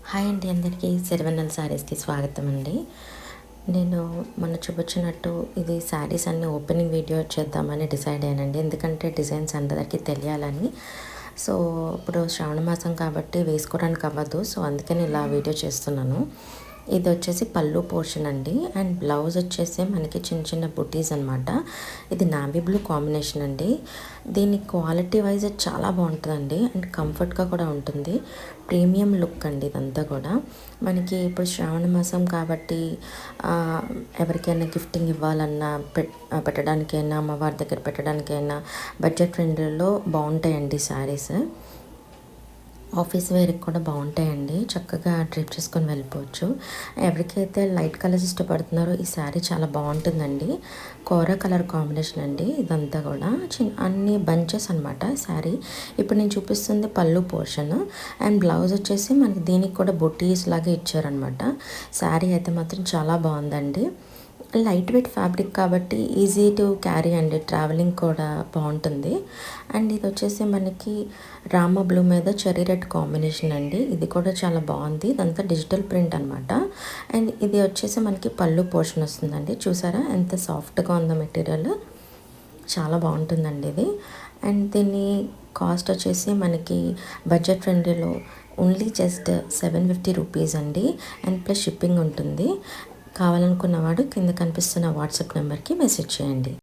Hi అండి, అందరికీ సిరివెన్నెల శారీస్కి స్వాగతం అండి. నేను మొన్న చూపించినట్టు ఇది శారీస్ అన్ని ఓపెనింగ్ వీడియో చేద్దామని డిసైడ్ అయ్యానండి. ఎందుకంటే డిజైన్స్ అందరికీ తెలియాలని. సో ఇప్పుడు శ్రావణ మాసం కాబట్టి వేసుకోవడానికి అవ్వదు. సో అందుకని ఇలా వీడియో చేస్తున్నాను. ఇది వచ్చేసి పళ్ళు పోర్షన్ అండి. అండ్ బ్లౌజ్ వచ్చేసి మనకి చిన్న చిన్న బుటీస్ అనమాట. ఇది నావీ బ్లూ కాంబినేషన్ అండి. దీని క్వాలిటీ వైజ్ చాలా బాగుంటుందండి. అండ్ కంఫర్ట్గా కూడా ఉంటుంది. ప్రీమియం లుక్ అండి ఇదంతా కూడా. మనకి ఇప్పుడు శ్రావణ మాసం కాబట్టి ఎవరికైనా గిఫ్టింగ్ ఇవ్వాలన్నా పెట్టడానికైనా, అమ్మవారి దగ్గర పెట్టడానికైనా బడ్జెట్ ఫ్రెండ్లీలో బాగుంటాయండి శారీస్. ఆఫీస్ వేర్కి కూడా బాగుంటాయండి. చక్కగా డ్రిప్ చేసుకొని వెళ్ళిపోవచ్చు. ఎవరికైతే లైట్ కలర్స్ ఇష్టపడుతున్నారో ఈ శారీ చాలా బాగుంటుందండి. కోరా కలర్ కాంబినేషన్ అండి ఇదంతా కూడా. అన్ని బంచెస్ అనమాట శారీ. ఇప్పుడు నేను చూపిస్తుంది పళ్ళు పోర్షన్. అండ్ బ్లౌజ్ వచ్చేసి మనకి దీనికి కూడా బుటీస్ లాగా ఇచ్చారనమాట. శారీ అయితే మాత్రం చాలా బాగుందండి. లైట్ వెయిట్ ఫ్యాబ్రిక్ కాబట్టి ఈజీ టు క్యారీ అండి. ట్రావెలింగ్ కూడా బాగుంటుంది. అండ్ ఇది వచ్చేసి మనకి రామ బ్లూ మీద చెరీ రెడ్ కాంబినేషన్ అండి. ఇది కూడా చాలా బాగుంది. ఇదంతా డిజిటల్ ప్రింట్ అనమాట. అండ్ ఇది వచ్చేసి మనకి పళ్ళు పోర్షన్ వస్తుందండి. చూసారా ఎంత సాఫ్ట్గా ఉందో మెటీరియల్. చాలా బాగుంటుందండి ఇది. అండ్ దీని కాస్ట్ వచ్చేసి మనకి బడ్జెట్ ఫ్రెండ్లీలో ఓన్లీ జస్ట్ 750 రూపీస్ అండి. అండ్ ప్లస్ షిప్పింగ్ ఉంటుంది. కావాలనుకున్నవాడు కింద కనిపిస్తున్న వాట్సాప్ నెంబర్కి మెసేజ్ చేయండి.